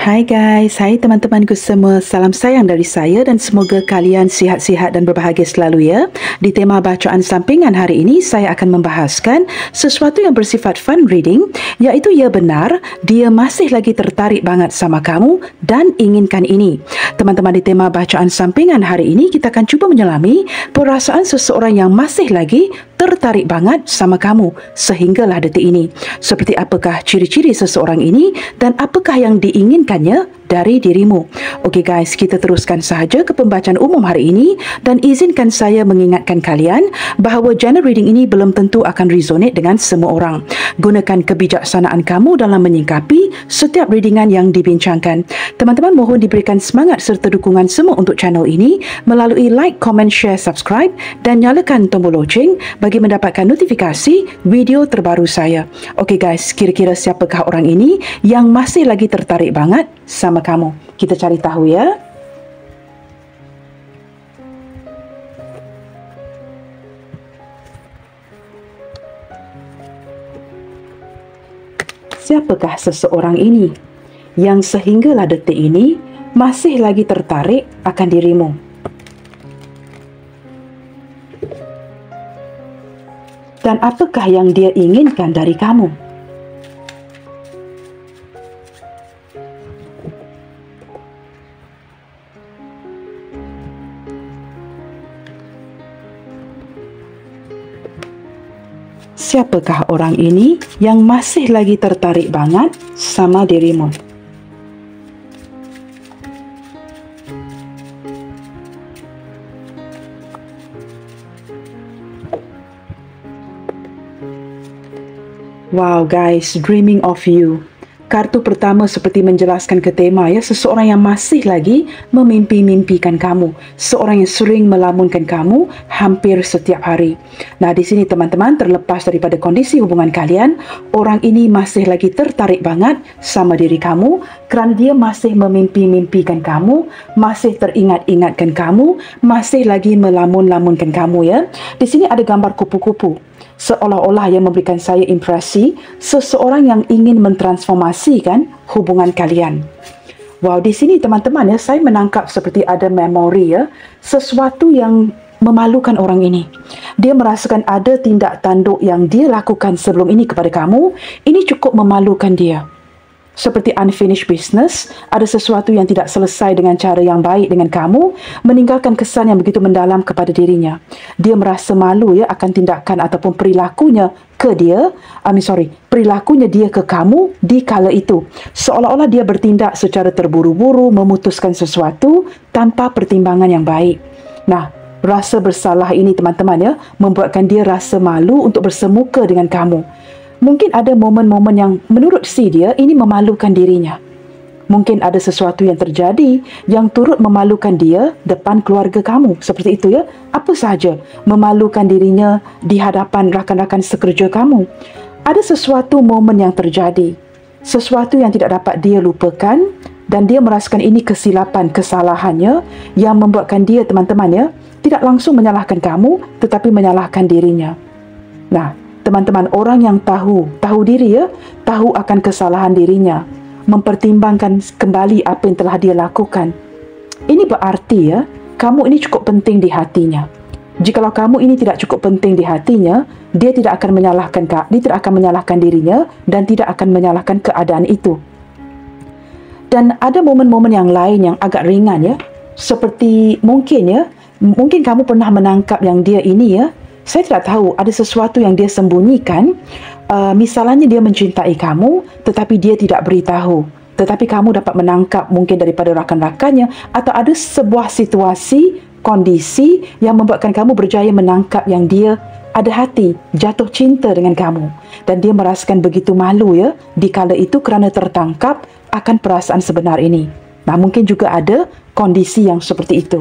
Hai guys, hai teman-temanku semua. Salam sayang dari saya dan semoga kalian sihat-sihat dan berbahagia selalu ya. Di tema bacaan sampingan hari ini, saya akan membahaskan sesuatu yang bersifat fun reading, iaitu ya benar, dia masih lagi tertarik banget sama kamu dan inginkan ini. Teman-teman, di tema bacaan sampingan hari ini, kita akan cuba menyelami perasaan seseorang yang masih lagi tertarik banget sama kamu sehinggalah detik ini. Seperti apakah ciri-ciri seseorang ini dan apakah yang diinginkannya dari dirimu. Okey guys, kita teruskan sahaja ke pembacaan umum hari ini dan izinkan saya mengingatkan kalian bahawa genre reading ini belum tentu akan resonate dengan semua orang. Gunakan kebijaksanaan kamu dalam menyingkapi setiap readingan yang dibincangkan. Teman-teman mohon diberikan semangat serta dukungan semua untuk channel ini melalui like, comment, share, subscribe dan nyalakan tombol loceng bagi mendapatkan notifikasi video terbaru saya. Okey guys, kira-kira siapakah orang ini yang masih lagi tertarik banget sama kamu? Kita cari tahu ya. Siapakah seseorang ini yang sehinggalah detik ini masih lagi tertarik akan dirimu? Dan apakah yang dia inginkan dari kamu? Siapakah orang ini yang masih lagi tertarik banget sama dirimu? Wow guys, dreaming of you. Kartu pertama seperti menjelaskan ke tema ya, seseorang yang masih lagi memimpi-mimpikan kamu, seorang yang sering melamunkan kamu hampir setiap hari. Nah, di sini teman-teman, terlepas daripada kondisi hubungan kalian, orang ini masih lagi tertarik banget sama diri kamu kerana dia masih memimpi-mimpikan kamu, masih teringat-ingatkan kamu, masih lagi melamun-lamunkan kamu ya. Di sini ada gambar kupu-kupu. Seolah-olah yang memberikan saya impresi seseorang yang ingin mentransformasikan hubungan kalian. Wow, di sini teman-teman ya, saya menangkap seperti ada memori ya, sesuatu yang memalukan orang ini. Dia merasakan ada tindak tanduk yang dia lakukan sebelum ini kepada kamu, ini cukup memalukan dia. Seperti unfinished business, ada sesuatu yang tidak selesai dengan cara yang baik dengan kamu, meninggalkan kesan yang begitu mendalam kepada dirinya. Dia merasa malu ya akan tindakan ataupun perilakunya ke dia, perilakunya dia ke kamu di kala itu. Seolah-olah dia bertindak secara terburu-buru, memutuskan sesuatu tanpa pertimbangan yang baik. Nah, rasa bersalah ini teman-teman ya, membuatkan dia rasa malu untuk bersemuka dengan kamu. Mungkin ada momen-momen yang menurut si dia ini memalukan dirinya. Mungkin ada sesuatu yang terjadi yang turut memalukan dia depan keluarga kamu. Seperti itu ya. Apa sahaja memalukan dirinya di hadapan rakan-rakan sekerja kamu. Ada sesuatu momen yang terjadi. Sesuatu yang tidak dapat dia lupakan dan dia merasakan ini kesilapan, kesalahannya yang membuatkan dia teman-teman ya, tidak langsung menyalahkan kamu tetapi menyalahkan dirinya. Nah, teman-teman, orang yang tahu diri ya, tahu akan kesalahan dirinya, mempertimbangkan kembali apa yang telah dia lakukan. Ini berarti ya, kamu ini cukup penting di hatinya. Jikalau kamu ini tidak cukup penting di hatinya, dia tidak akan menyalahkan dirinya dan tidak akan menyalahkan keadaan itu. Dan ada momen-momen yang lain yang agak ringan ya, seperti mungkin kamu pernah menangkap yang dia ini ya, saya tidak tahu, ada sesuatu yang dia sembunyikan. Misalnya dia mencintai kamu tetapi dia tidak beritahu, tetapi kamu dapat menangkap mungkin daripada rakan-rakannya, atau ada sebuah situasi, kondisi yang membuatkan kamu berjaya menangkap yang dia ada hati, jatuh cinta dengan kamu, dan dia merasakan begitu malu ya di kala itu kerana tertangkap akan perasaan sebenar ini. Nah, mungkin juga ada kondisi yang seperti itu.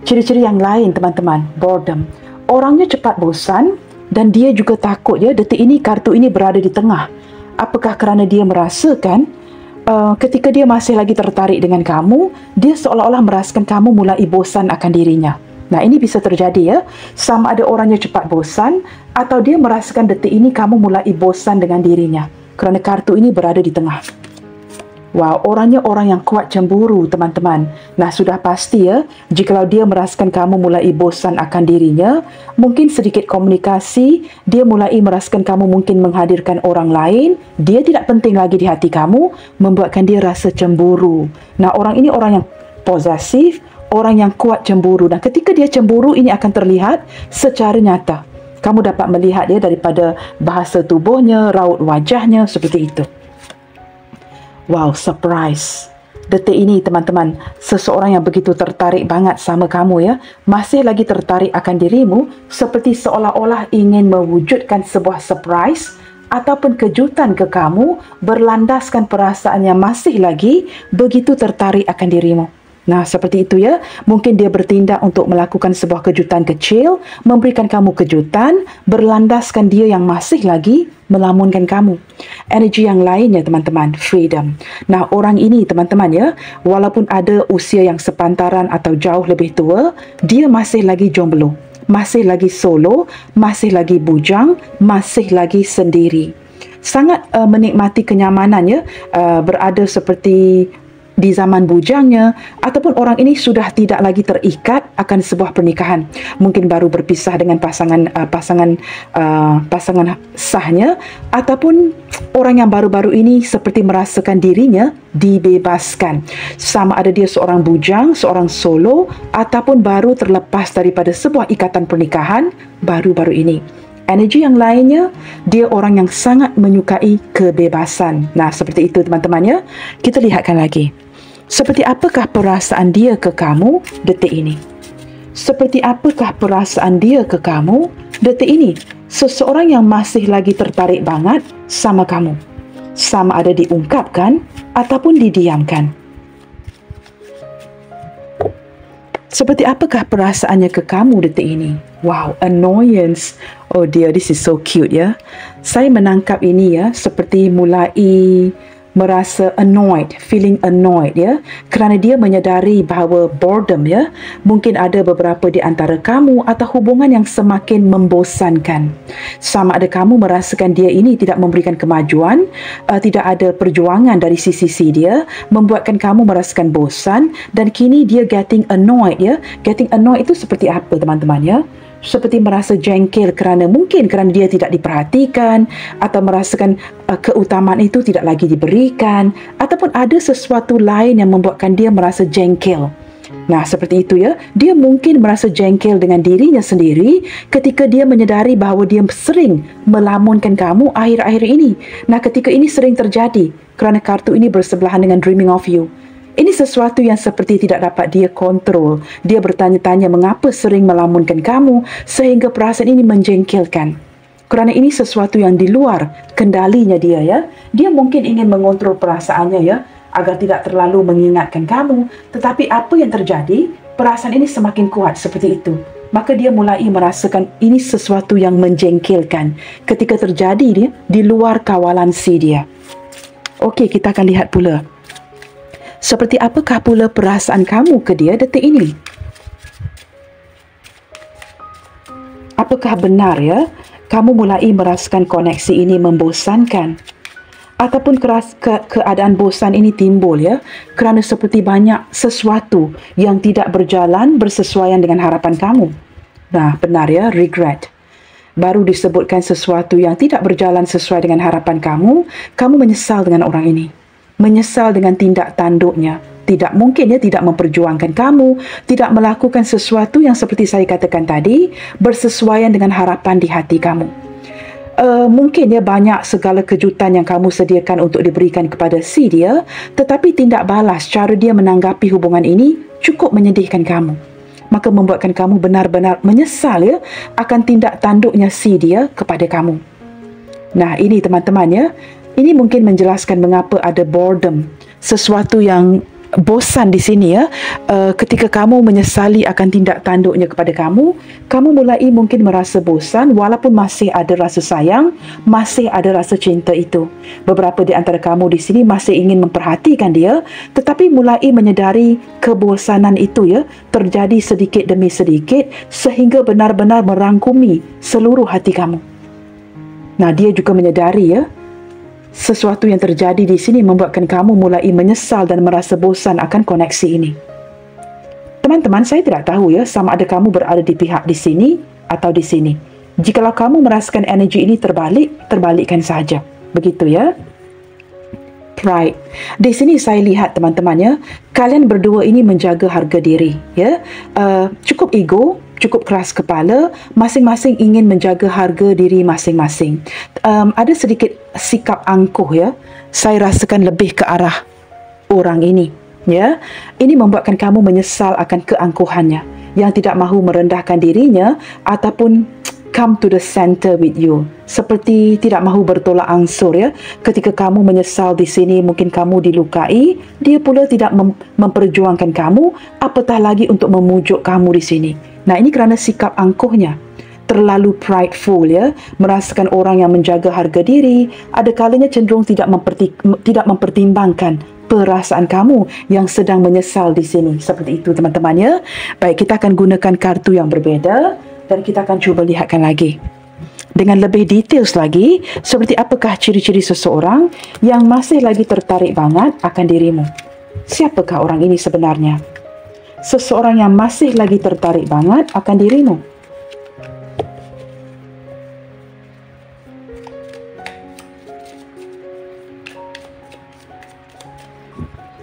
Ciri-ciri yang lain teman-teman, boredom. Orangnya cepat bosan dan dia juga takut ya detik ini kartu ini berada di tengah. Apakah kerana dia merasakan ketika dia masih lagi tertarik dengan kamu, dia seolah-olah merasakan kamu mulai bosan akan dirinya. Nah, ini bisa terjadi ya. Sama ada orangnya cepat bosan atau dia merasakan detik ini kamu mulai bosan dengan dirinya. Kerana kartu ini berada di tengah. Wow, orangnya orang yang kuat cemburu, teman-teman. Nah, sudah pasti ya, jikalau dia merasakan kamu mulai bosan akan dirinya, mungkin sedikit komunikasi, dia mulai merasakan kamu mungkin menghadirkan orang lain, dia tidak penting lagi di hati kamu, membuatkan dia rasa cemburu. Nah, orang ini orang yang posesif, orang yang kuat cemburu. Nah, ketika dia cemburu, ini akan terlihat secara nyata. Kamu dapat melihat dia daripada bahasa tubuhnya, raut wajahnya, seperti itu. Wow, surprise. Detik ini teman-teman, seseorang yang begitu tertarik banget sama kamu ya, masih lagi tertarik akan dirimu, seperti seolah-olah ingin mewujudkan sebuah surprise ataupun kejutan ke kamu, berlandaskan perasaan yang masih lagi begitu tertarik akan dirimu. Nah, seperti itu ya. Mungkin dia bertindak untuk melakukan sebuah kejutan kecil, memberikan kamu kejutan, berlandaskan dia yang masih lagi melamunkan kamu. Energi yang lainnya, teman-teman, freedom. Nah, orang ini, teman-teman ya, walaupun ada usia yang sepantaran atau jauh lebih tua, dia masih lagi jomblo, masih lagi solo, masih lagi bujang, masih lagi sendiri. Sangat menikmati kenyamanannya, berada seperti di zaman bujangnya, ataupun orang ini sudah tidak lagi terikat akan sebuah pernikahan, mungkin baru berpisah dengan pasangan sahnya, ataupun orang yang baru-baru ini seperti merasakan dirinya dibebaskan, sama ada dia seorang bujang, seorang solo, ataupun baru terlepas daripada sebuah ikatan pernikahan baru-baru ini. Energi yang lainnya, dia orang yang sangat menyukai kebebasan. Nah, seperti itu teman-teman ya. Kita lihatkan lagi. Seperti apakah perasaan dia ke kamu detik ini? Seperti apakah perasaan dia ke kamu detik ini? Seseorang yang masih lagi tertarik banget sama kamu. Sama ada diungkapkan ataupun didiamkan. Seperti apakah perasaannya ke kamu detik ini? Wow, annoyance. Oh dear, this is so cute ya. Saya menangkap ini ya, seperti mulai merasa annoyed, feeling annoyed ya, kerana dia menyedari bahawa boredom ya, mungkin ada beberapa di antara kamu atau hubungan yang semakin membosankan. Sama ada kamu merasakan dia ini tidak memberikan kemajuan, tidak ada perjuangan dari sisi dia, membuatkan kamu merasakan bosan, dan kini dia getting annoyed ya. Getting annoyed itu seperti apa teman-teman ya? Seperti merasa jengkel kerana dia tidak diperhatikan, atau merasakan keutamaan itu tidak lagi diberikan, ataupun ada sesuatu lain yang membuatkan dia merasa jengkel. Nah, seperti itu ya. Dia mungkin merasa jengkel dengan dirinya sendiri ketika dia menyedari bahawa dia sering melamunkan kamu akhir-akhir ini. Nah, ketika ini sering terjadi kerana kartu ini bersebelahan dengan dreaming of you. Ini sesuatu yang seperti tidak dapat dia kontrol. Dia bertanya-tanya mengapa sering melamunkan kamu sehingga perasaan ini menjengkelkan. Kerana ini sesuatu yang di luar kendalinya dia ya. Dia mungkin ingin mengontrol perasaannya ya, agar tidak terlalu mengingatkan kamu. Tetapi apa yang terjadi? Perasaan ini semakin kuat seperti itu. Maka dia mulai merasakan ini sesuatu yang menjengkelkan ketika terjadi dia di luar kawalan dia. Okey, kita akan lihat pula. Seperti apakah pula perasaan kamu ke dia detik ini? Apakah benar ya, kamu mulai merasakan koneksi ini membosankan? Ataupun keadaan bosan ini timbul ya, kerana seperti banyak sesuatu yang tidak berjalan bersesuaian dengan harapan kamu. Nah, benar ya, regret. Baru disebutkan sesuatu yang tidak berjalan sesuai dengan harapan kamu menyesal dengan orang ini. Menyesal dengan tindak tanduknya. Tidak mungkin ya tidak memperjuangkan kamu, tidak melakukan sesuatu yang seperti saya katakan tadi, bersesuaian dengan harapan di hati kamu. Mungkin ya banyak segala kejutan yang kamu sediakan untuk diberikan kepada dia, tetapi tindak balas cara dia menanggapi hubungan ini cukup menyedihkan kamu. Maka membuatkan kamu benar-benar menyesal ya akan tindak tanduknya dia kepada kamu. Nah, ini teman-teman ya. Ini mungkin menjelaskan mengapa ada boredom, sesuatu yang bosan di sini ya. Ketika kamu menyesali akan tindak tanduknya kepada kamu mulai mungkin merasa bosan walaupun masih ada rasa sayang, masih ada rasa cinta itu. Beberapa di antara kamu di sini masih ingin memperhatikan dia, tetapi mulai menyedari kebosanan itu ya, terjadi sedikit demi sedikit sehingga benar-benar merangkumi seluruh hati kamu. Nah, dia juga menyedari ya, Sesuatu yang terjadi di sini membuatkan kamu mulai menyesal dan merasa bosan akan koneksi ini. Teman-teman, saya tidak tahu ya sama ada kamu berada di pihak di sini atau di sini. Jikalau kamu merasakan energi ini terbalik, terbalikkan saja. Begitu ya. Pride. Di sini saya lihat teman-teman ya, kalian berdua ini menjaga harga diri ya. Cukup ego, cukup keras kepala, masing-masing ingin menjaga harga diri masing-masing. Ada sedikit sikap angkuh ya. Saya rasakan lebih ke arah orang ini. Ya, ini membuatkan kamu menyesal akan keangkuhannya, yang tidak mahu merendahkan dirinya ataupun come to the center with you. Seperti tidak mahu bertolak ansur ya. Ketika kamu menyesal di sini, mungkin kamu dilukai, dia pula tidak memperjuangkan kamu, apatah lagi untuk memujuk kamu di sini. Nah, ini kerana sikap angkuhnya. Terlalu prideful ya, merasakan orang yang menjaga harga diri, ada kalanya cenderung tidak mempertimbangkan perasaan kamu yang sedang menyesal di sini. Seperti itu teman-teman ya. Baik, kita akan gunakan kartu yang berbeza dan kita akan cuba lihatkan lagi dengan lebih details lagi seperti apakah ciri-ciri seseorang yang masih lagi tertarik banget akan dirimu. Siapakah orang ini sebenarnya? Seseorang yang masih lagi tertarik banget akan dirimu.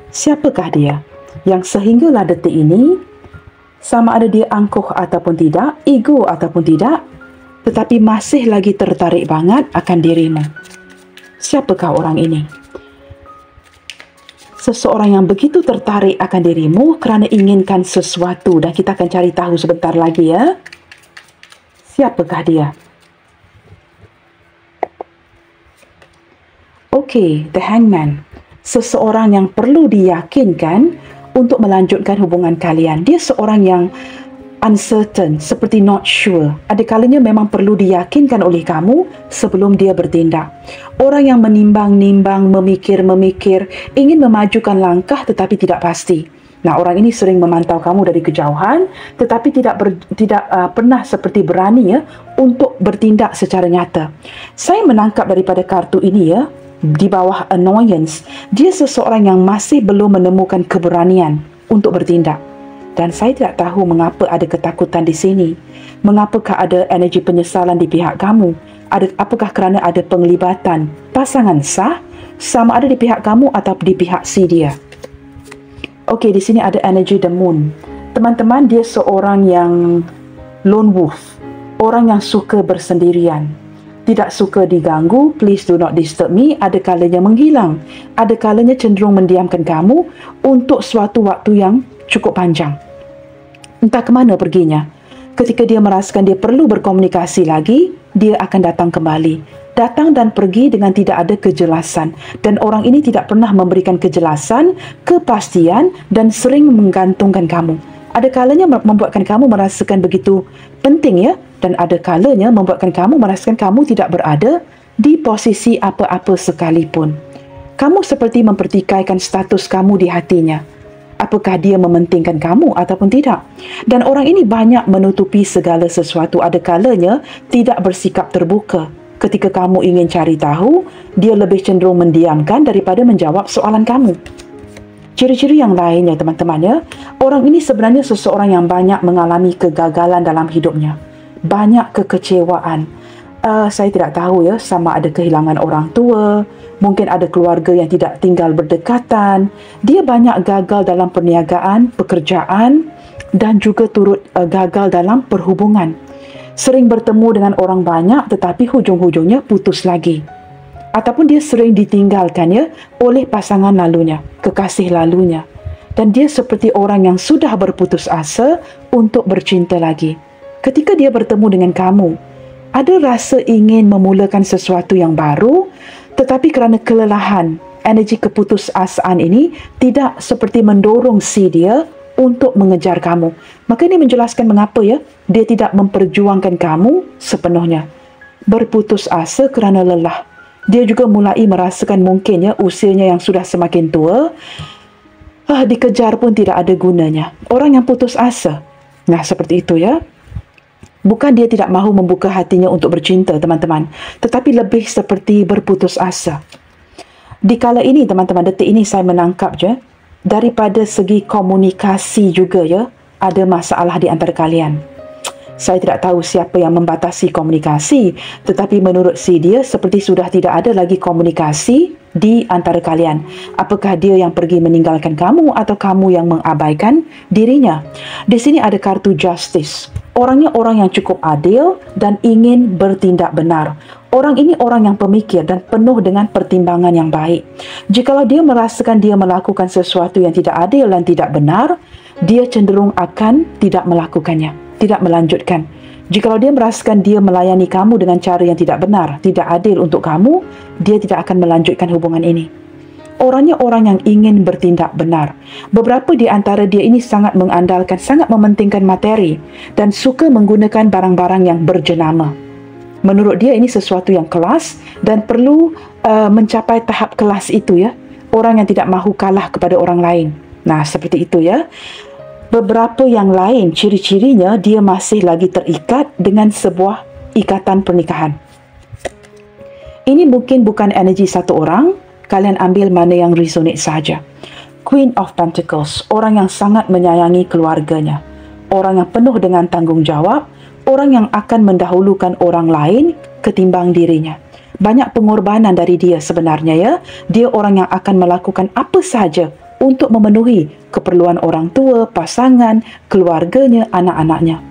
Siapakah dia yang sehinggalah detik ini, sama ada dia angkuh ataupun tidak, ego ataupun tidak, tetapi masih lagi tertarik banget akan dirimu? Siapakah orang ini? Seseorang yang begitu tertarik akan dirimu kerana inginkan sesuatu, dan kita akan cari tahu sebentar lagi ya. Siapakah dia? Okey, The Hangman. Seseorang yang perlu diyakinkan untuk melanjutkan hubungan kalian. Dia seorang yang uncertain, seperti not sure. Ada kalanya memang perlu diyakinkan oleh kamu sebelum dia bertindak. Orang yang menimbang-nimbang, memikir-memikir, ingin memajukan langkah tetapi tidak pasti. Nah, orang ini sering memantau kamu dari kejauhan tetapi tidak pernah seperti berani ya untuk bertindak secara nyata. Saya menangkap daripada kartu ini ya, di bawah annoyance, dia seseorang yang masih belum menemukan keberanian untuk bertindak. Dan saya tidak tahu mengapa ada ketakutan di sini. Mengapakah ada energi penyesalan di pihak kamu? Apakah kerana ada penglibatan pasangan sah, sama ada di pihak kamu atau di pihak si dia? Okey, di sini ada energi the moon. Teman-teman, dia seorang yang lone wolf, orang yang suka bersendirian. Tidak suka diganggu, please do not disturb me. Ada kalanya menghilang. Ada kalanya cenderung mendiamkan kamu untuk suatu waktu yang cukup panjang. Entah ke mana perginya. Ketika dia merasakan dia perlu berkomunikasi lagi, dia akan datang kembali. Datang dan pergi dengan tidak ada kejelasan. Dan orang ini tidak pernah memberikan kejelasan, kepastian dan sering menggantungkan kamu. Ada kalanya membuatkan kamu merasakan begitu penting ya, dan ada kalanya membuatkan kamu merasakan kamu tidak berada di posisi apa-apa sekalipun. Kamu seperti mempertikaikan status kamu di hatinya. Apakah dia mementingkan kamu ataupun tidak? Dan orang ini banyak menutupi segala sesuatu. Ada kalanya tidak bersikap terbuka. Ketika kamu ingin cari tahu, dia lebih cenderung mendiamkan daripada menjawab soalan kamu. Ciri-ciri yang lainnya teman-teman ya, orang ini sebenarnya seseorang yang banyak mengalami kegagalan dalam hidupnya. Banyak kekecewaan. Saya tidak tahu ya, sama ada kehilangan orang tua, mungkin ada keluarga yang tidak tinggal berdekatan. Dia banyak gagal dalam perniagaan, pekerjaan dan juga turut gagal dalam perhubungan. Sering bertemu dengan orang banyak tetapi hujung-hujungnya putus lagi. Ataupun dia sering ditinggalkan ya oleh pasangan lalunya, kekasih lalunya. Dan dia seperti orang yang sudah berputus asa untuk bercinta lagi. Ketika dia bertemu dengan kamu, ada rasa ingin memulakan sesuatu yang baru, tetapi kerana kelelahan, energi keputusasaan ini tidak seperti mendorong si dia untuk mengejar kamu. Maka ini menjelaskan mengapa ya dia tidak memperjuangkan kamu sepenuhnya. Berputus asa kerana lelah. Dia juga mulai merasakan mungkin ya usianya yang sudah semakin tua, dikejar pun tidak ada gunanya. Orang yang putus asa. Nah, seperti itu ya. Bukan dia tidak mahu membuka hatinya untuk bercinta, teman-teman. Tetapi lebih seperti berputus asa. Di kala ini teman-teman, detik ini saya menangkap je, daripada segi komunikasi juga ya, ada masalah di antara kalian. Saya tidak tahu siapa yang membatasi komunikasi, tetapi menurut si dia seperti sudah tidak ada lagi komunikasi di antara kalian. Apakah dia yang pergi meninggalkan kamu atau kamu yang mengabaikan dirinya? Di sini ada kartu justice. Orangnya orang yang cukup adil dan ingin bertindak benar. Orang ini orang yang pemikir dan penuh dengan pertimbangan yang baik. Jikalau dia merasakan dia melakukan sesuatu yang tidak adil dan tidak benar, dia cenderung akan tidak melakukannya, tidak melanjutkan. Jikalau dia merasakan dia melayani kamu dengan cara yang tidak benar, tidak adil untuk kamu, dia tidak akan melanjutkan hubungan ini. Orangnya orang yang ingin bertindak benar. Beberapa di antara dia ini sangat mengandalkan, sangat mementingkan materi dan suka menggunakan barang-barang yang berjenama. Menurut dia ini sesuatu yang kelas dan perlu mencapai tahap kelas itu ya. Orang yang tidak mahu kalah kepada orang lain. Nah, seperti itu ya. Beberapa yang lain, ciri-cirinya dia masih lagi terikat dengan sebuah ikatan pernikahan. Ini mungkin bukan energi satu orang, kalian ambil mana yang resonate saja. Queen of Pentacles, orang yang sangat menyayangi keluarganya, orang yang penuh dengan tanggungjawab, orang yang akan mendahulukan orang lain ketimbang dirinya. Banyak pengorbanan dari dia sebenarnya ya. Dia orang yang akan melakukan apa sahaja untuk memenuhi keperluan orang tua, pasangan, keluarganya, anak-anaknya.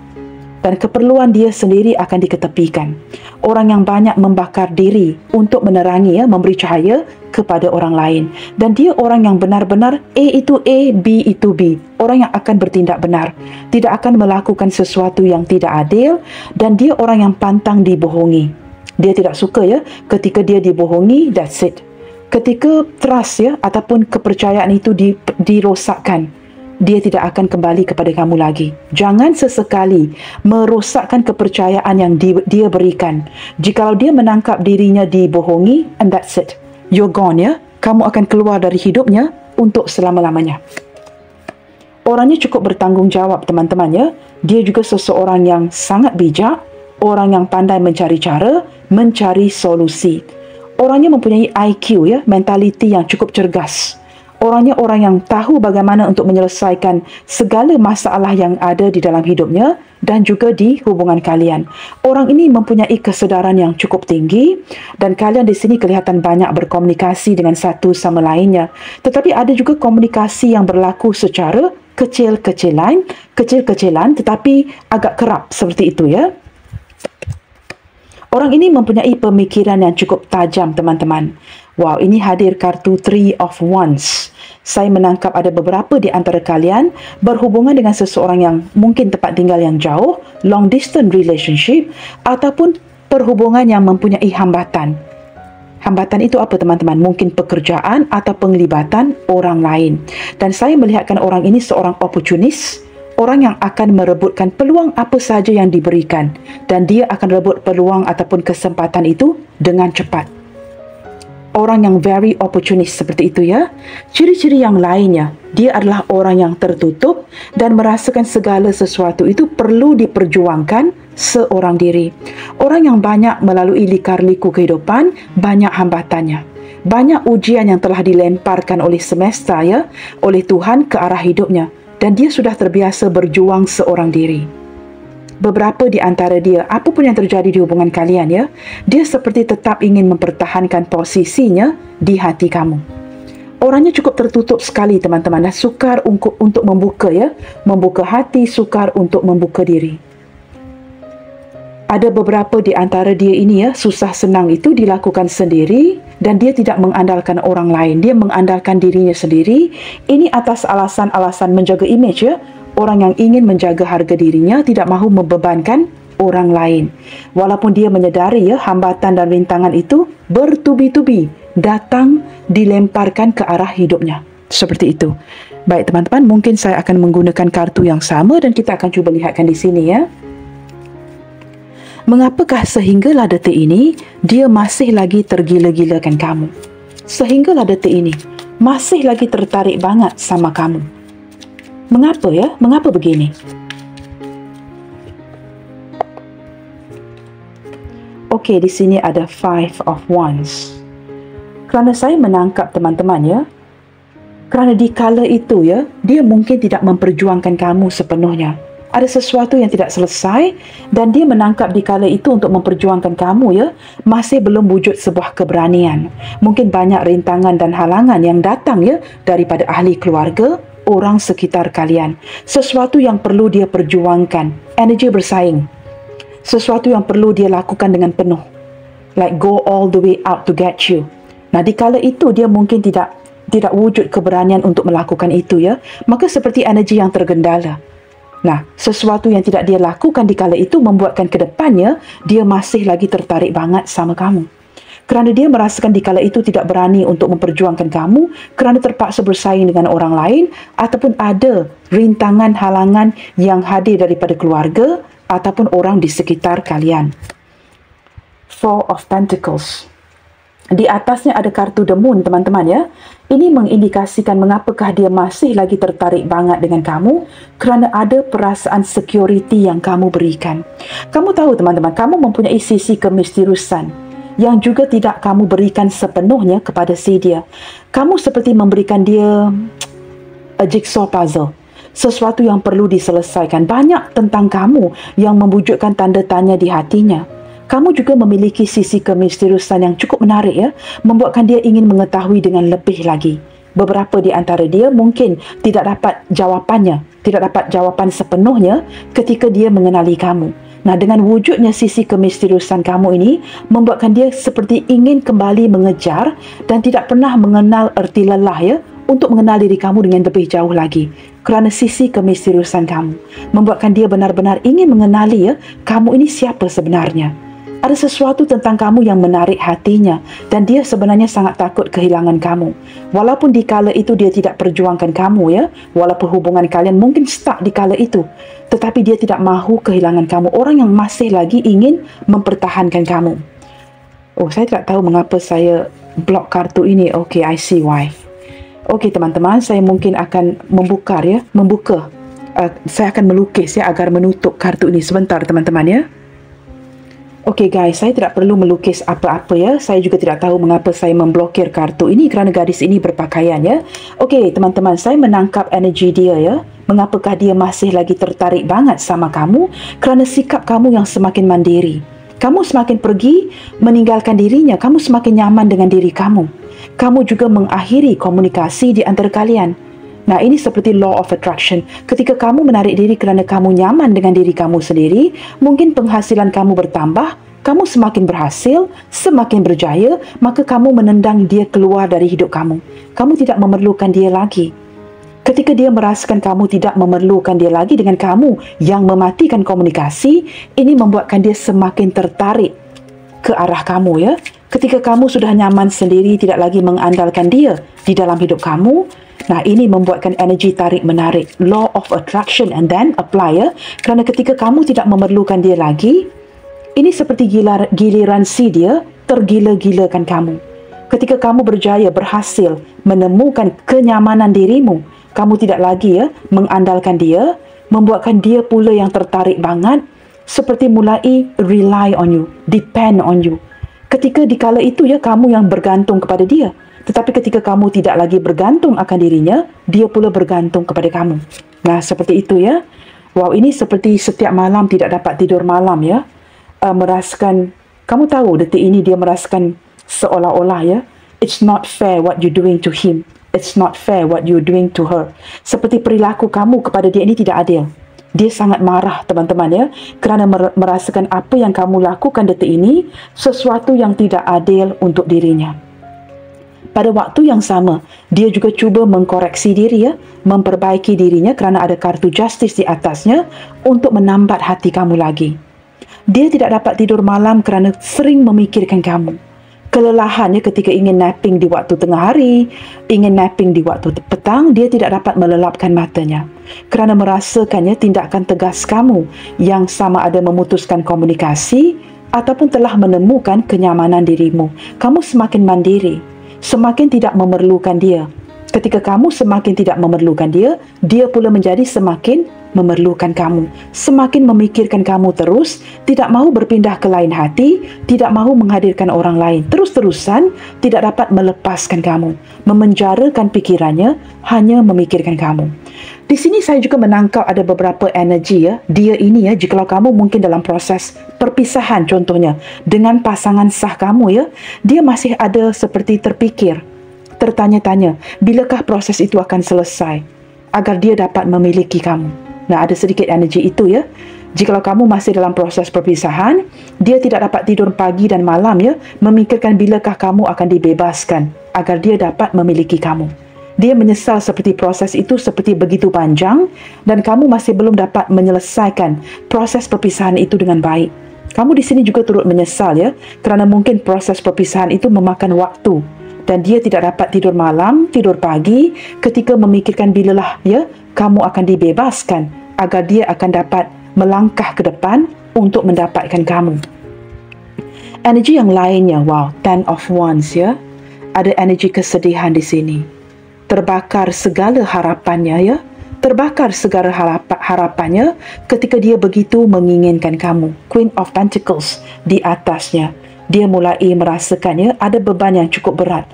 Dan keperluan dia sendiri akan diketepikan. Orang yang banyak membakar diri untuk menerangi, ya, memberi cahaya kepada orang lain. Dan dia orang yang benar-benar A itu A, B itu B. Orang yang akan bertindak benar. Tidak akan melakukan sesuatu yang tidak adil. Dan dia orang yang pantang dibohongi. Dia tidak suka ya ketika dia dibohongi, that's it. Ketika trust ya ataupun kepercayaan itu dirosakkan, dia tidak akan kembali kepada kamu lagi. Jangan sesekali merosakkan kepercayaan yang dia berikan. Jikalau dia menangkap dirinya dibohongi, and that's it. You're gone ya. Kamu akan keluar dari hidupnya untuk selama-lamanya. Orangnya cukup bertanggungjawab teman-teman ya. Dia juga seseorang yang sangat bijak, orang yang pandai mencari cara, mencari solusi. Orangnya mempunyai IQ ya, mentaliti yang cukup cergas. Orangnya orang yang tahu bagaimana untuk menyelesaikan segala masalah yang ada di dalam hidupnya dan juga di hubungan kalian. Orang ini mempunyai kesedaran yang cukup tinggi dan kalian di sini kelihatan banyak berkomunikasi dengan satu sama lainnya. Tetapi ada juga komunikasi yang berlaku secara kecil-kecilan tetapi agak kerap seperti itu ya. Orang ini mempunyai pemikiran yang cukup tajam teman-teman. Wow, ini hadir kartu Three of Wands. Saya menangkap ada beberapa di antara kalian berhubungan dengan seseorang yang mungkin tempat tinggal yang jauh, long distance relationship, ataupun perhubungan yang mempunyai hambatan. Hambatan itu apa teman-teman? Mungkin pekerjaan atau penglibatan orang lain. Dan saya melihatkan orang ini seorang oportunis, orang yang akan merebutkan peluang apa sahaja yang diberikan. Dan dia akan rebut peluang ataupun kesempatan itu dengan cepat. Orang yang very opportunist seperti itu ya. Ciri-ciri yang lainnya, dia adalah orang yang tertutup dan merasakan segala sesuatu itu perlu diperjuangkan seorang diri. Orang yang banyak melalui lika-liku kehidupan, banyak hambatannya. Banyak ujian yang telah dilemparkan oleh semesta ya, oleh Tuhan ke arah hidupnya. Dan dia sudah terbiasa berjuang seorang diri. Beberapa di antara dia, apapun yang terjadi di hubungan kalian ya, dia seperti tetap ingin mempertahankan posisinya di hati kamu. Orangnya cukup tertutup sekali teman-teman, dan sukar untuk membuka ya, membuka hati, sukar untuk membuka diri. Ada beberapa di antara dia ini ya, susah senang itu dilakukan sendiri dan dia tidak mengandalkan orang lain. Dia mengandalkan dirinya sendiri. Ini atas alasan-alasan menjaga image ya. Orang yang ingin menjaga harga dirinya tidak mahu membebankan orang lain. Walaupun dia menyedari ya, hambatan dan rintangan itu bertubi-tubi datang dilemparkan ke arah hidupnya. Seperti itu. Baik teman-teman, mungkin saya akan menggunakan kartu yang sama dan kita akan cuba lihatkan di sini ya. Mengapakah sehinggalah detik ini dia masih lagi tergila-gilakan kamu? Sehinggalah detik ini masih lagi tertarik banget sama kamu. Mengapa ya? Mengapa begini? Okey, di sini ada Five of Wands. Kerana saya menangkap teman-teman ya, kerana di kala itu ya, dia mungkin tidak memperjuangkan kamu sepenuhnya. Ada sesuatu yang tidak selesai dan dia menangkap di kala itu untuk memperjuangkan kamu ya, masih belum wujud sebuah keberanian. Mungkin banyak rintangan dan halangan yang datang ya daripada ahli keluarga, orang sekitar kalian. Sesuatu yang perlu dia perjuangkan, energi bersaing. Sesuatu yang perlu dia lakukan dengan penuh. Like go all the way out to get you. Nah, di kala itu dia mungkin tidak wujud keberanian untuk melakukan itu ya. Maka seperti energi yang tergendala. Nah, sesuatu yang tidak dia lakukan di kala itu membuatkan ke depannya dia masih lagi tertarik banget sama kamu. Kerana dia merasakan di kala itu tidak berani untuk memperjuangkan kamu kerana terpaksa bersaing dengan orang lain ataupun ada rintangan halangan yang hadir daripada keluarga ataupun orang di sekitar kalian. Four of Pentacles. Di atasnya ada kartu The Moon, teman-teman ya. Ini mengindikasikan mengapakah dia masih lagi tertarik banget dengan kamu kerana ada perasaan security yang kamu berikan. Kamu tahu teman-teman, kamu mempunyai sisi kemisteriusan yang juga tidak kamu berikan sepenuhnya kepada si dia. Kamu seperti memberikan dia a jigsaw puzzle. Sesuatu yang perlu diselesaikan. Banyak tentang kamu yang membujukkan tanda tanya di hatinya. Kamu juga memiliki sisi kemisteriusan yang cukup menarik ya, membuatkan dia ingin mengetahui dengan lebih lagi. Beberapa di antara dia mungkin tidak dapat jawapannya, tidak dapat jawapan sepenuhnya ketika dia mengenali kamu. Nah, dengan wujudnya sisi kemisteriusan kamu ini, membuatkan dia seperti ingin kembali mengejar dan tidak pernah mengenal erti lelah ya, untuk mengenal diri kamu dengan lebih jauh lagi. Kerana sisi kemisteriusan kamu, membuatkan dia benar-benar ingin mengenali ya, kamu ini siapa sebenarnya. Ada sesuatu tentang kamu yang menarik hatinya dan dia sebenarnya sangat takut kehilangan kamu. Walaupun di kala itu dia tidak perjuangkan kamu ya, walaupun hubungan kalian mungkin stuck di kala itu, tetapi dia tidak mahu kehilangan kamu. Orang yang masih lagi ingin mempertahankan kamu. Oh, saya tidak tahu mengapa saya block kartu ini. Okay, I see why. Okay, teman-teman, saya mungkin akan membuka. Saya akan melukis ya agar menutup kartu ini sebentar, teman-teman ya. Okey guys, saya tidak perlu melukis apa-apa ya. Saya juga tidak tahu mengapa saya memblokir kartu ini kerana gadis ini berpakaian ya. Okey teman-teman, saya menangkap energi dia ya. Mengapakah dia masih lagi tertarik banget sama kamu? Kerana sikap kamu yang semakin mandiri. Kamu semakin pergi meninggalkan dirinya, kamu semakin nyaman dengan diri kamu. Kamu juga mengakhiri komunikasi di antara kalian. Nah, ini seperti law of attraction. Ketika kamu menarik diri kerana kamu nyaman dengan diri kamu sendiri, mungkin penghasilan kamu bertambah, kamu semakin berhasil, semakin berjaya, maka kamu menendang dia keluar dari hidup kamu. Kamu tidak memerlukan dia lagi. Ketika dia merasakan kamu tidak memerlukan dia lagi dengan kamu yang mematikan komunikasi, ini membuatkan dia semakin tertarik ke arah kamu ya. Ketika kamu sudah nyaman sendiri, tidak lagi mengandalkan dia di dalam hidup kamu, nah ini membuatkan energi tarik menarik, law of attraction and then apply ya. Kerana ketika kamu tidak memerlukan dia lagi, ini seperti giliran si dia tergila-gilakan kamu. Ketika kamu berjaya berhasil menemukan kenyamanan dirimu, kamu tidak lagi ya mengandalkan dia, membuatkan dia pula yang tertarik banget, seperti mulai rely on you, depend on you. Ketika di kala itu ya kamu yang bergantung kepada dia. Tetapi ketika kamu tidak lagi bergantung akan dirinya, dia pula bergantung kepada kamu. Nah, seperti itu ya. Wow, ini seperti setiap malam tidak dapat tidur malam ya. Merasakan, kamu tahu detik ini dia merasakan seolah-olah ya, it's not fair what you doing to him. It's not fair what you doing to her. Seperti perilaku kamu kepada dia ini tidak adil. Dia sangat marah teman-teman ya, kerana merasakan apa yang kamu lakukan detik ini sesuatu yang tidak adil untuk dirinya. Pada waktu yang sama, dia juga cuba mengkoreksi diri ya, memperbaiki dirinya kerana ada kartu justice di atasnya untuk menambat hati kamu lagi. Dia tidak dapat tidur malam kerana sering memikirkan kamu. Kelelahannya ketika ingin napping di waktu tengah hari, ingin napping di waktu petang, dia tidak dapat melelapkan matanya. Kerana merasakannya tindakan tegas kamu yang sama ada memutuskan komunikasi ataupun telah menemukan kenyamanan dirimu. Kamu semakin mandiri, semakin tidak memerlukan dia. Ketika kamu semakin tidak memerlukan dia, dia pula menjadi semakin memerlukan kamu, semakin memikirkan kamu terus, tidak mahu berpindah ke lain hati, tidak mahu menghadirkan orang lain, terus-terusan tidak dapat melepaskan kamu, memenjarakan pikirannya, hanya memikirkan kamu. Di sini saya juga menangkap ada beberapa energi ya. Dia ini ya, jikalau kamu mungkin dalam proses perpisahan contohnya dengan pasangan sah kamu ya, dia masih ada seperti terfikir, tertanya-tanya, bilakah proses itu akan selesai agar dia dapat memiliki kamu. Nah, ada sedikit energi itu ya. Jikalau kamu masih dalam proses perpisahan, dia tidak dapat tidur pagi dan malam ya, memikirkan bilakah kamu akan dibebaskan agar dia dapat memiliki kamu. Dia menyesal seperti proses itu seperti begitu panjang dan kamu masih belum dapat menyelesaikan proses perpisahan itu dengan baik. Kamu di sini juga turut menyesal ya, kerana mungkin proses perpisahan itu memakan waktu dan dia tidak dapat tidur malam, tidur pagi ketika memikirkan bilalah ya kamu akan dibebaskan agar dia akan dapat melangkah ke depan untuk mendapatkan kamu. Energi yang lainnya, wow, Ten of Wands ya. Ada energi kesedihan di sini. Terbakar segala harapannya ya. Terbakar segala harapannya ketika dia begitu menginginkan kamu. Queen of Pentacles di atasnya. Dia mulai merasakannya ada beban yang cukup berat.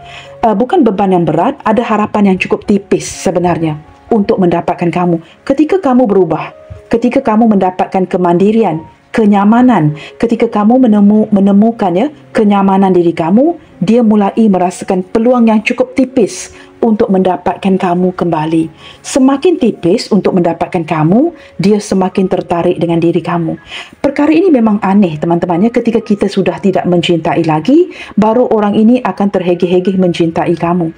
Bukan beban yang berat, ada harapan yang cukup tipis sebenarnya untuk mendapatkan kamu. Ketika kamu berubah, ketika kamu mendapatkan kemandirian, kenyamanan, ketika kamu menemukan ya kenyamanan diri kamu, dia mulai merasakan peluang yang cukup tipis untuk mendapatkan kamu kembali. Semakin tipis untuk mendapatkan kamu, dia semakin tertarik dengan diri kamu. Perkara ini memang aneh teman-teman ya, ketika kita sudah tidak mencintai lagi, baru orang ini akan terhegeh-hegeh mencintai kamu,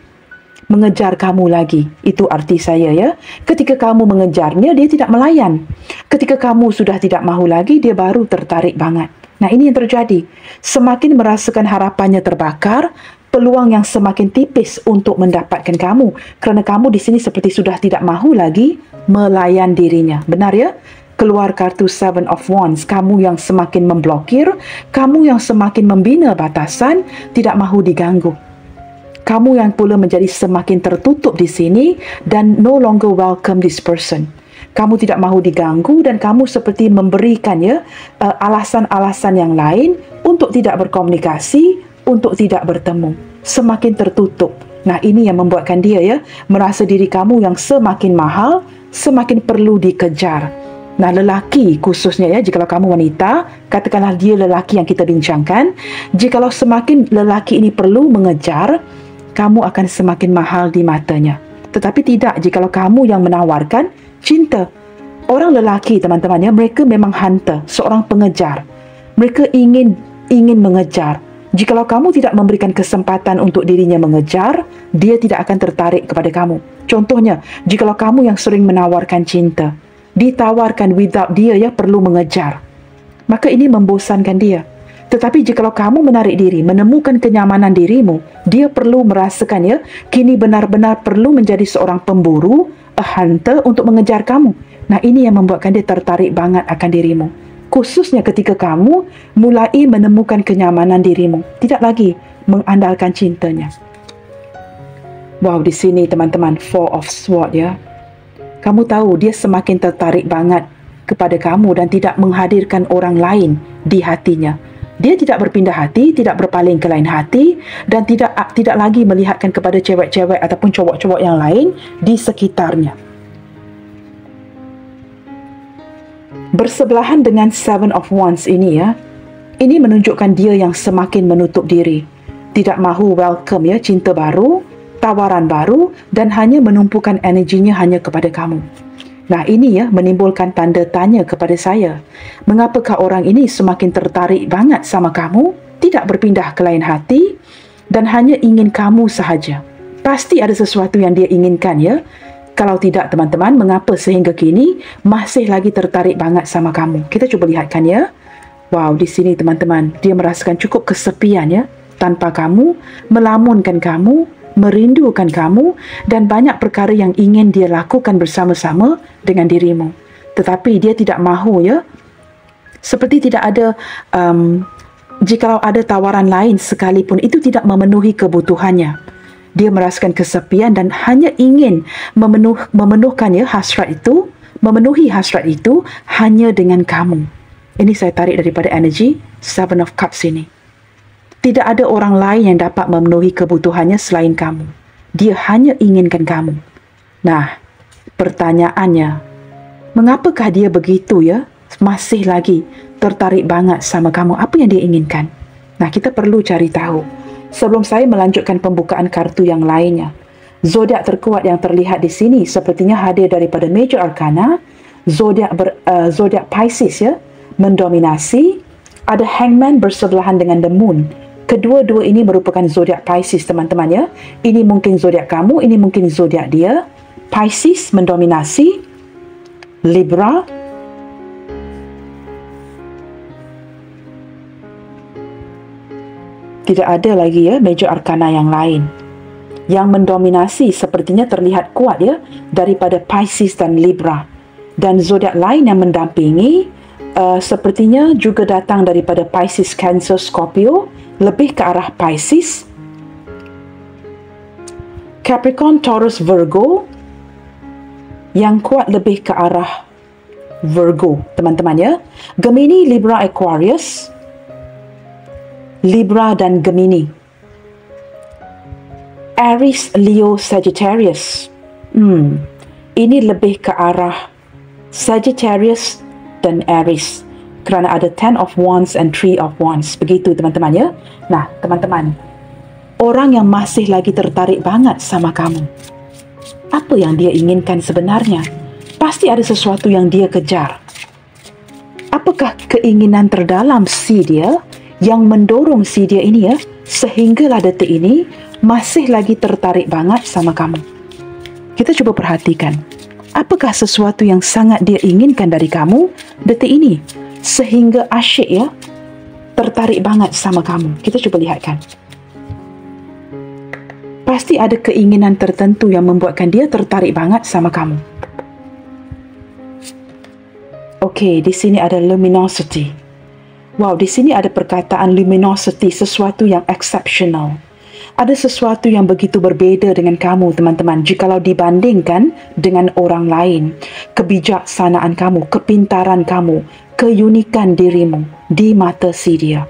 mengejar kamu lagi. Itu arti saya ya. Ketika kamu mengejarnya, dia tidak melayan. Ketika kamu sudah tidak mahu lagi, dia baru tertarik banget. Nah, ini yang terjadi. Semakin merasakan harapannya terbakar, peluang yang semakin tipis untuk mendapatkan kamu, kerana kamu di sini seperti sudah tidak mahu lagi melayan dirinya. Benar ya? Keluar kartu Seven of Wands, kamu yang semakin memblokir, kamu yang semakin membina batasan, tidak mahu diganggu. Kamu yang pula menjadi semakin tertutup di sini dan no longer welcome this person. Kamu tidak mahu diganggu dan kamu seperti memberikan ya alasan-alasan yang lain untuk tidak berkomunikasi, untuk tidak bertemu. Semakin tertutup. Nah, ini yang membuatkan dia ya merasa diri kamu yang semakin mahal, semakin perlu dikejar. Nah, lelaki khususnya ya, jikalau kamu wanita, katakanlah dia lelaki yang kita bincangkan, jikalau semakin lelaki ini perlu mengejar, kamu akan semakin mahal di matanya. Tetapi tidak jikalau kamu yang menawarkan cinta. Orang lelaki teman-teman ya, mereka memang hunter, seorang pengejar. Mereka ingin mengejar. Jikalau kamu tidak memberikan kesempatan untuk dirinya mengejar, dia tidak akan tertarik kepada kamu. Contohnya, jikalau kamu yang sering menawarkan cinta, ditawarkan without dia ya perlu mengejar, maka ini membosankan dia. Tetapi jikalau kamu menarik diri, menemukan kenyamanan dirimu, dia perlu merasakan ya, kini benar-benar perlu menjadi seorang pemburu, a hunter untuk mengejar kamu. Nah, ini yang membuatkan dia tertarik banget akan dirimu. Khususnya ketika kamu mulai menemukan kenyamanan dirimu, tidak lagi mengandalkan cintanya. Wow, di sini teman-teman, Four of Swords ya. Kamu tahu dia semakin tertarik banget kepada kamu dan tidak menghadirkan orang lain di hatinya. Dia tidak berpindah hati, tidak berpaling ke lain hati dan tidak lagi melihatkan kepada cewek-cewek ataupun cowok-cowok yang lain di sekitarnya. Bersebelahan dengan Seven of Wands ini ya, ini menunjukkan dia yang semakin menutup diri, tidak mahu welcome ya cinta baru, tawaran baru dan hanya menumpukan energinya hanya kepada kamu. Nah, ini ya menimbulkan tanda tanya kepada saya. Mengapakah orang ini semakin tertarik banget sama kamu, tidak berpindah ke lain hati dan hanya ingin kamu sahaja? Pasti ada sesuatu yang dia inginkan ya. Kalau tidak teman-teman, mengapa sehingga kini masih lagi tertarik banget sama kamu? Kita cuba lihatkan ya. Wow, di sini teman-teman, dia merasakan cukup kesepian ya. Tanpa kamu, melamunkan kamu, merindukan kamu dan banyak perkara yang ingin dia lakukan bersama-sama dengan dirimu. Tetapi dia tidak mahu ya. Seperti tidak ada, jikalau ada tawaran lain sekalipun, itu tidak memenuhi kebutuhannya. Dia merasakan kesepian dan hanya ingin memenuhkan ya hasrat itu memenuhi hasrat itu hanya dengan kamu. Ini saya tarik daripada energi Seven of Cups ini. Tidak ada orang lain yang dapat memenuhi kebutuhannya selain kamu. Dia hanya inginkan kamu. Nah, pertanyaannya, mengapakah dia begitu masih lagi tertarik banget sama kamu? Apa yang dia inginkan? Nah, kita perlu cari tahu. Sebelum saya melanjutkan pembukaan kartu yang lainnya, zodiak terkuat yang terlihat di sini sepertinya hadir daripada Major Arcana, zodiak Pisces mendominasi, ada Hangman bersebelahan dengan The Moon. Kedua-dua ini merupakan zodiak Pisces, teman-teman. Ini mungkin zodiak kamu, ini mungkin zodiak dia. Pisces mendominasi, Libra, tidak ada lagi Major Arcana yang lain. Yang mendominasi sepertinya terlihat kuat daripada Pisces dan Libra. Dan zodiak lain yang mendampingi sepertinya juga datang daripada Pisces, Cancer, Scorpio, lebih ke arah Pisces, Capricorn, Taurus, Virgo, yang kuat lebih ke arah Virgo, teman-teman. Gemini, Libra, Aquarius, Libra dan Gemini, Aries, Leo, Sagittarius. Ini lebih ke arah Sagittarius dan Aries, kerana ada Ten of Wands and Three of Wands. Begitu, teman-teman. Nah, teman-teman, orang yang masih lagi tertarik banget sama kamu, apa yang dia inginkan sebenarnya? Pasti ada sesuatu yang dia kejar. Apakah keinginan terdalam si dia yang mendorong si dia ini sehinggalah detik ini masih lagi tertarik banget sama kamu? Kita cuba perhatikan. Apakah sesuatu yang sangat dia inginkan dari kamu detik ini sehingga asyik tertarik banget sama kamu? Kita cuba lihatkan. Pasti ada keinginan tertentu yang membuatkan dia tertarik banget sama kamu. Okey, di sini ada luminosity. Wow, di sini ada perkataan luminosity, sesuatu yang exceptional. Ada sesuatu yang begitu berbeza dengan kamu, teman-teman, jikalau dibandingkan dengan orang lain. Kebijaksanaan kamu, kepintaran kamu, keunikan dirimu di mata si dia.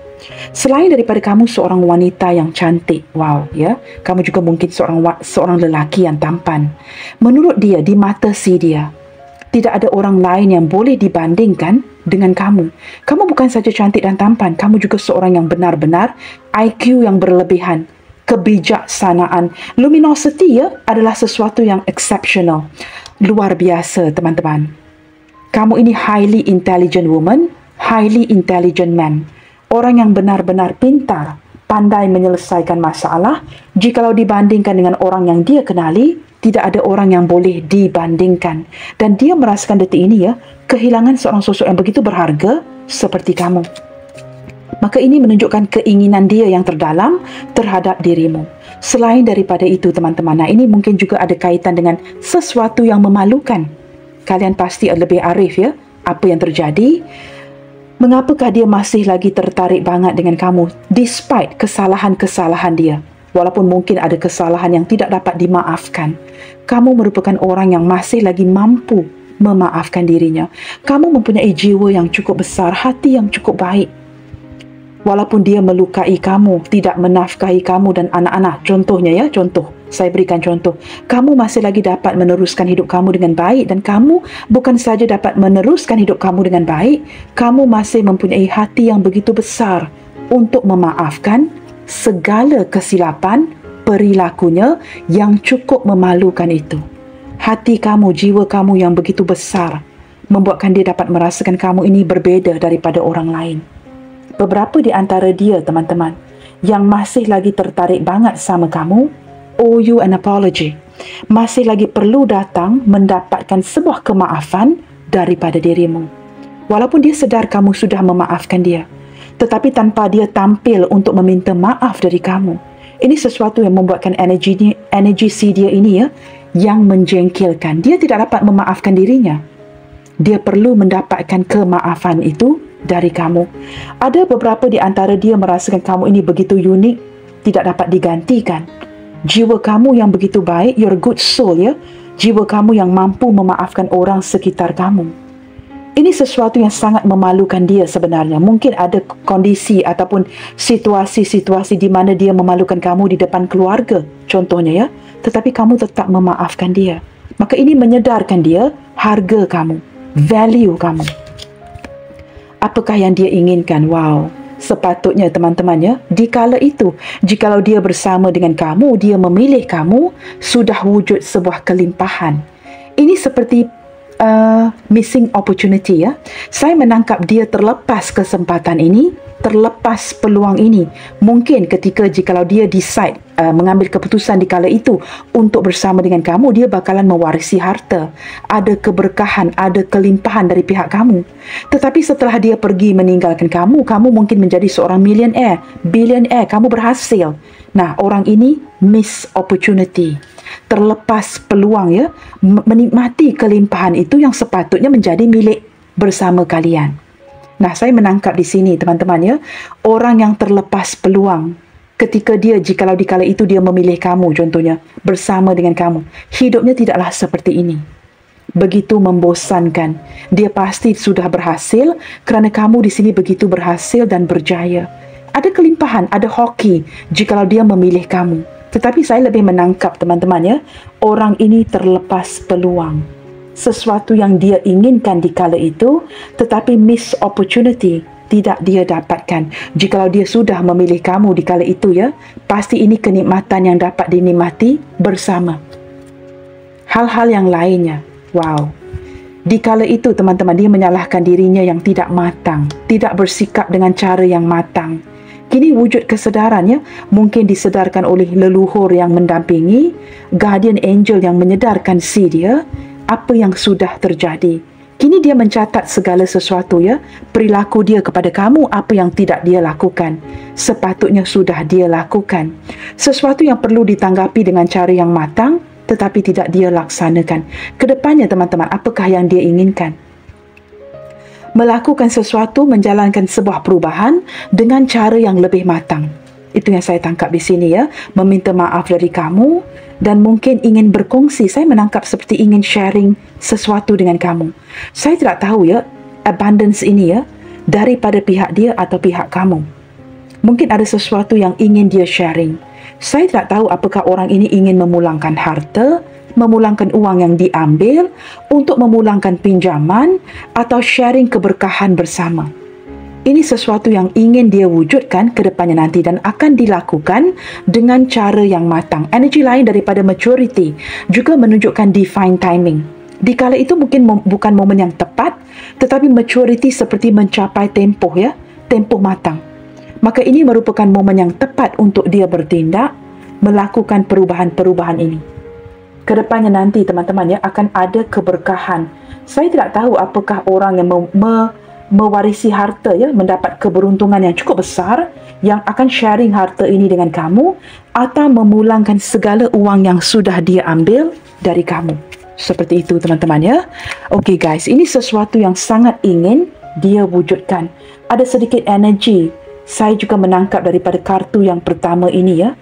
Selain daripada kamu seorang wanita yang cantik, wow, kamu juga mungkin seorang lelaki yang tampan. Menurut dia, di mata si dia, tidak ada orang lain yang boleh dibandingkan dengan kamu. Kamu bukan saja cantik dan tampan, kamu juga seorang yang benar-benar IQ yang berlebihan. Kebijaksanaan, luminosity adalah sesuatu yang exceptional, luar biasa, teman-teman. Kamu ini highly intelligent woman, highly intelligent man, orang yang benar-benar pintar, pandai menyelesaikan masalah. Jikalau dibandingkan dengan orang yang dia kenali, tidak ada orang yang boleh dibandingkan. Dan dia merasakan detik ini kehilangan seorang sosok yang begitu berharga seperti kamu. Maka ini menunjukkan keinginan dia yang terdalam terhadap dirimu. Selain daripada itu, teman-teman, nah ini mungkin juga ada kaitan dengan sesuatu yang memalukan. Kalian pasti lebih arif apa yang terjadi. Mengapakah dia masih lagi tertarik banget dengan kamu despite kesalahan-kesalahan dia? Walaupun mungkin ada kesalahan yang tidak dapat dimaafkan, kamu merupakan orang yang masih lagi mampu memaafkan dirinya. Kamu mempunyai jiwa yang cukup besar, hati yang cukup baik. Walaupun dia melukai kamu, tidak menafkahi kamu dan anak-anak, contohnya contoh, saya berikan contoh, kamu masih lagi dapat meneruskan hidup kamu dengan baik, dan kamu bukan saja dapat meneruskan hidup kamu dengan baik, kamu masih mempunyai hati yang begitu besar untuk memaafkan segala kesilapan perilakunya yang cukup memalukan itu. Hati kamu, jiwa kamu yang begitu besar membuatkan dia dapat merasakan kamu ini berbeza daripada orang lain. Beberapa di antara dia, teman-teman, yang masih lagi tertarik banget sama kamu, owe you an apology. Masih lagi perlu datang mendapatkan sebuah kemaafan daripada dirimu. Walaupun dia sedar kamu sudah memaafkan dia, tetapi tanpa dia tampil untuk meminta maaf dari kamu. Ini sesuatu yang membuatkan energi si dia ini yang menjengkelkan. Dia tidak dapat memaafkan dirinya. Dia perlu mendapatkan kemaafan itu dari kamu. Ada beberapa di antara dia merasakan kamu ini begitu unik, tidak dapat digantikan. Jiwa kamu yang begitu baik, your good soul jiwa kamu yang mampu memaafkan orang sekitar kamu. Ini sesuatu yang sangat memalukan dia sebenarnya. Mungkin ada kondisi ataupun situasi-situasi di mana dia memalukan kamu di depan keluarga, contohnya ya. Tetapi kamu tetap memaafkan dia. Maka ini menyedarkan dia harga kamu, value kamu. Apakah yang dia inginkan? Wow, sepatutnya teman-teman ya, dikala itu, jikalau dia bersama dengan kamu, dia memilih kamu, sudah wujud sebuah kelimpahan. Ini seperti missing opportunity ya. Saya menangkap dia terlepas kesempatan ini, terlepas peluang ini. Mungkin ketika jikalau dia decide mengambil keputusan di kala itu untuk bersama dengan kamu, dia bakalan mewarisi harta, ada keberkahan, ada kelimpahan dari pihak kamu. Tetapi setelah dia pergi meninggalkan kamu, kamu mungkin menjadi seorang millionaire, billionaire, kamu berhasil. Nah, orang ini miss opportunity, terlepas peluang ya, menikmati kelimpahan itu yang sepatutnya menjadi milik bersama kalian. Nah, saya menangkap di sini teman-teman ya, orang yang terlepas peluang ketika dia, jikalau di kala itu dia memilih kamu contohnya, bersama dengan kamu, hidupnya tidaklah seperti ini. Begitu membosankan. Dia pasti sudah berhasil kerana kamu di sini begitu berhasil dan berjaya. Ada kelimpahan, ada hoki jikalau dia memilih kamu. Tetapi saya lebih menangkap teman-teman ya, orang ini terlepas peluang. Sesuatu yang dia inginkan di kala itu, tetapi miss opportunity, tidak dia dapatkan. Jikalau dia sudah memilih kamu di kala itu ya, pasti ini kenikmatan yang dapat dinikmati bersama. Hal-hal yang lainnya, wow. Di kala itu teman-teman, dia menyalahkan dirinya yang tidak matang, tidak bersikap dengan cara yang matang. Kini wujud kesedarannya, mungkin disedarkan oleh leluhur yang mendampingi, guardian angel yang menyedarkan si dia, apa yang sudah terjadi. Kini dia mencatat segala sesuatu ya, perilaku dia kepada kamu, apa yang tidak dia lakukan. Sepatutnya sudah dia lakukan. Sesuatu yang perlu ditanggapi dengan cara yang matang, tetapi tidak dia laksanakan. Kedepannya teman-teman, apakah yang dia inginkan? Melakukan sesuatu, menjalankan sebuah perubahan dengan cara yang lebih matang. Itu yang saya tangkap di sini ya. Meminta maaf dari kamu dan mungkin ingin berkongsi. Saya menangkap seperti ingin sharing sesuatu dengan kamu. Saya tidak tahu ya, abundance ini ya, daripada pihak dia atau pihak kamu. Mungkin ada sesuatu yang ingin dia sharing. Saya tidak tahu apakah orang ini ingin memulangkan harta, memulangkan uang yang diambil, untuk memulangkan pinjaman, atau sharing keberkahan bersama. Ini sesuatu yang ingin dia wujudkan ke depannya nanti dan akan dilakukan dengan cara yang matang. Energi lain daripada maturity juga menunjukkan divine timing. Di kala itu mungkin bukan momen yang tepat, tetapi maturity seperti mencapai tempoh ya, tempoh matang. Maka ini merupakan momen yang tepat untuk dia bertindak, melakukan perubahan-perubahan ini. Kedepannya nanti teman-teman ya, akan ada keberkahan. Saya tidak tahu apakah orang yang mewarisi harta ya, mendapat keberuntungan yang cukup besar, yang akan sharing harta ini dengan kamu, atau memulangkan segala uang yang sudah dia ambil dari kamu. Seperti itu teman-teman ya. Okey guys, ini sesuatu yang sangat ingin dia wujudkan. Ada sedikit energi. Saya juga menangkap daripada kartu yang pertama ini ya.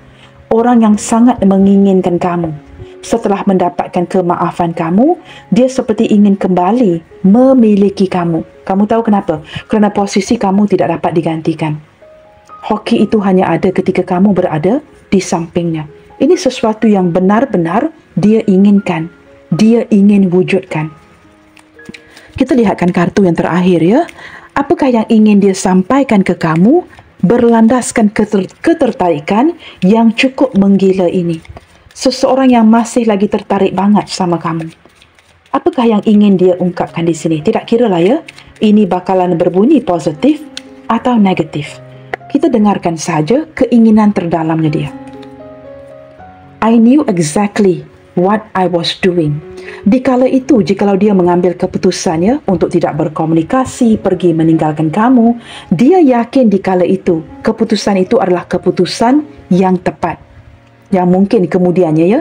Orang yang sangat menginginkan kamu. Setelah mendapatkan kemaafan kamu, dia seperti ingin kembali memiliki kamu. Kamu tahu kenapa? Kerana posisi kamu tidak dapat digantikan. Hoki itu hanya ada ketika kamu berada di sampingnya. Ini sesuatu yang benar-benar dia inginkan. Dia ingin wujudkan. Kita lihatkan kartu yang terakhir ya. Apakah yang ingin dia sampaikan ke kamu berlandaskan ketertarikan yang cukup menggila ini? Seseorang yang masih lagi tertarik banget sama kamu. Apakah yang ingin dia ungkapkan di sini? Tidak kira lah ya, ini bakalan berbunyi positif atau negatif. Kita dengarkan saja keinginan terdalamnya dia. I knew exactly what I was doing. Di kala itu, jikalau dia mengambil keputusannya untuk tidak berkomunikasi, pergi meninggalkan kamu, dia yakin di kala itu, keputusan itu adalah keputusan yang tepat. Yang mungkin kemudiannya ya,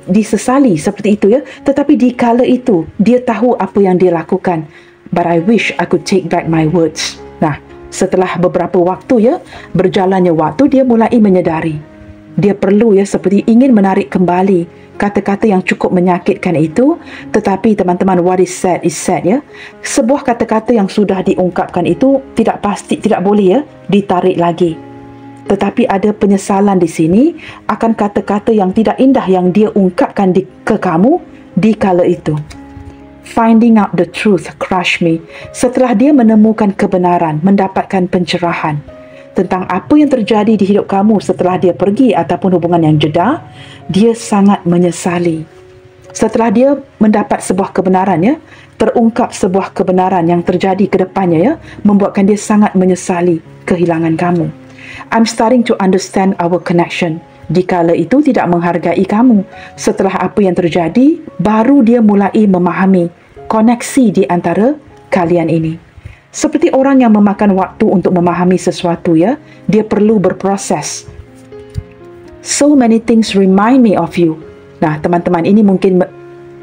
disesali seperti itu ya. Tetapi di kala itu, dia tahu apa yang dia lakukan. But I wish I could take back my words. Nah, setelah beberapa waktu ya, berjalannya waktu, dia mulai menyedari. Dia perlu seperti ingin menarik kembali kata-kata yang cukup menyakitkan itu. Tetapi teman-teman, what is said is said Sebuah kata-kata yang sudah diungkapkan itu tidak pasti, tidak boleh ditarik lagi. Tetapi ada penyesalan di sini akan kata-kata yang tidak indah yang dia ungkapkan ke kamu di kala itu. Finding out the truth crush me. Setelah dia menemukan kebenaran, mendapatkan pencerahan tentang apa yang terjadi di hidup kamu setelah dia pergi ataupun hubungan yang jeda, dia sangat menyesali. Setelah dia mendapat sebuah kebenaran terungkap sebuah kebenaran yang terjadi ke depannya membuatkan dia sangat menyesali kehilangan kamu. I'm starting to understand our connection. Dikala itu tidak menghargai kamu. Setelah apa yang terjadi, baru dia mulai memahami koneksi di antara kalian ini. Seperti orang yang memakan waktu untuk memahami sesuatu dia perlu berproses. So many things remind me of you. Nah, teman-teman, ini mungkin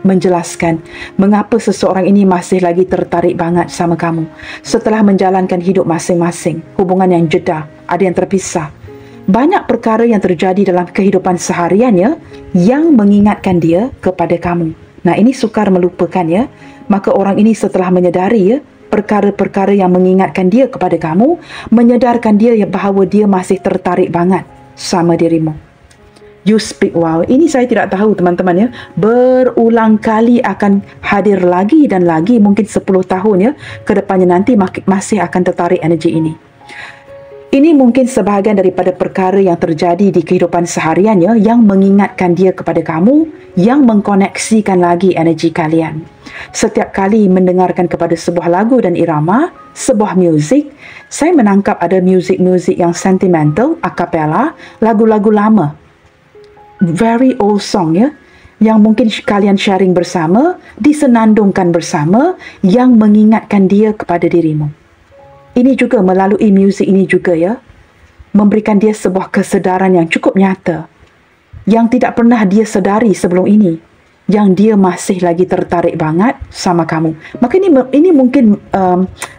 menjelaskan mengapa seseorang ini masih lagi tertarik banget sama kamu. Setelah menjalankan hidup masing-masing, hubungan yang jeda, ada yang terpisah. Banyak perkara yang terjadi dalam kehidupan sehariannya yang mengingatkan dia kepada kamu. Nah, ini sukar melupakan Maka orang ini setelah menyedari perkara-perkara yang mengingatkan dia kepada kamu, menyedarkan dia bahawa dia masih tertarik banget sama dirimu. You speak wow. Ini saya tidak tahu teman-teman berulang kali akan hadir lagi dan lagi, mungkin 10 tahun ke depannya nanti masih akan tertarik energi ini. Ini mungkin sebahagian daripada perkara yang terjadi di kehidupan sehariannya yang mengingatkan dia kepada kamu, yang mengkoneksikan lagi energi kalian. Setiap kali mendengarkan kepada sebuah lagu dan irama, sebuah muzik, saya menangkap ada muzik-muzik yang sentimental, a cappella, lagu-lagu lama. Very old song yang mungkin kalian sharing bersama, disenandungkan bersama, yang mengingatkan dia kepada dirimu. Ini juga melalui muzik ini juga memberikan dia sebuah kesedaran yang cukup nyata, yang tidak pernah dia sedari sebelum ini, yang dia masih lagi tertarik banget sama kamu. Maka ini mungkin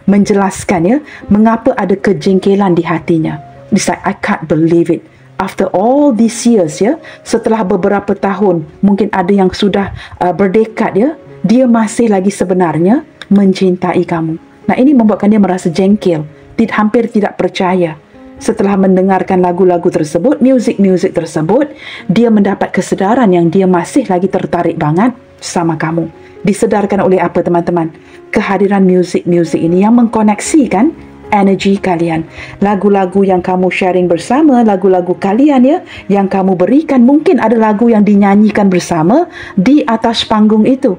menjelaskan mengapa ada kejengkelan di hatinya. It's like, I can't believe it. After all these years setelah beberapa tahun, mungkin ada yang sudah berdekad dia masih lagi sebenarnya mencintai kamu. Nah, ini membuatkan dia merasa jengkel, hampir tidak percaya. Setelah mendengarkan lagu-lagu tersebut, muzik-muzik tersebut, dia mendapat kesedaran yang dia masih lagi tertarik banget sama kamu. Disedarkan oleh apa, teman-teman? Kehadiran muzik-muzik ini yang mengkoneksikan energi kalian. Lagu-lagu yang kamu sharing bersama, lagu-lagu kalian yang kamu berikan, mungkin ada lagu yang dinyanyikan bersama di atas panggung itu.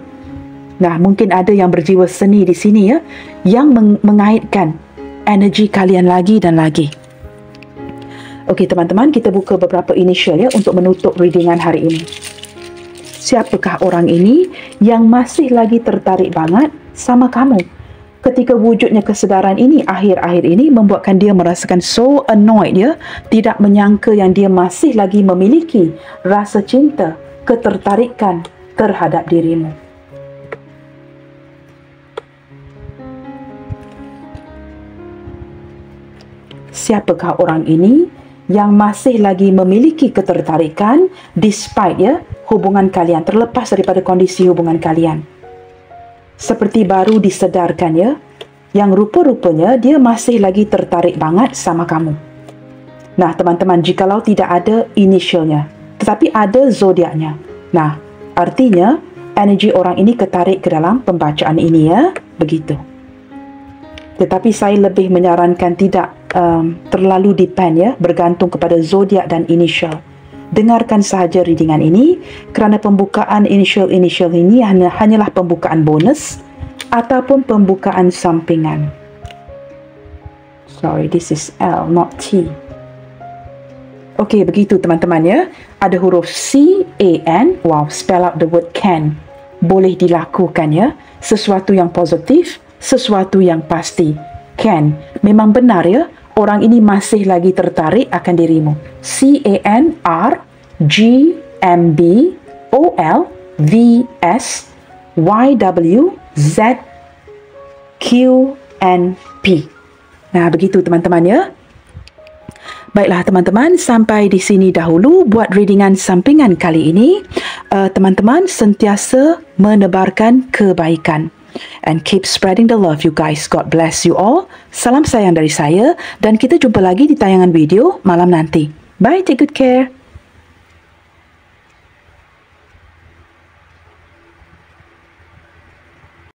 Nah, mungkin ada yang berjiwa seni di sini yang mengaitkan energi kalian lagi dan lagi. Okey, teman-teman, kita buka beberapa initial untuk menutup readingan hari ini. Siapakah orang ini yang masih lagi tertarik banget sama kamu? Ketika wujudnya kesedaran ini akhir-akhir ini membuatkan dia merasakan so annoyed tidak menyangka yang dia masih lagi memiliki rasa cinta, ketertarikan terhadap dirimu. Siapakah orang ini yang masih lagi memiliki ketertarikan despite hubungan kalian, terlepas daripada kondisi hubungan kalian? Seperti baru disedarkan yang rupa-rupanya dia masih lagi tertarik banget sama kamu. Nah, teman-teman, jikalau tidak ada initialnya, tetapi ada zodiaknya. Nah, artinya energi orang ini ketarik ke dalam pembacaan ini begitu. Tetapi saya lebih menyarankan tidak terlalu depend bergantung kepada zodiak dan initial. Dengarkan sahaja readingan ini kerana pembukaan initial ini hanyalah pembukaan bonus ataupun pembukaan sampingan. Sorry, this is L, not T. Okey, begitu teman-teman Ada huruf C, A, N. Wow, spell out the word can. Boleh dilakukan sesuatu yang positif, sesuatu yang pasti. Can. Memang benar orang ini masih lagi tertarik akan dirimu. CANRGMBOLVSYWZQNP. Nah, begitu teman-teman Baiklah teman-teman, sampai di sini dahulu buat readingan sampingan kali ini. Teman-teman sentiasa menebarkan kebaikan. And keep spreading the love, you guys. God bless you all. Salam sayang dari saya dan kita jumpa lagi di tayangan video malam nanti. Bye, take good care.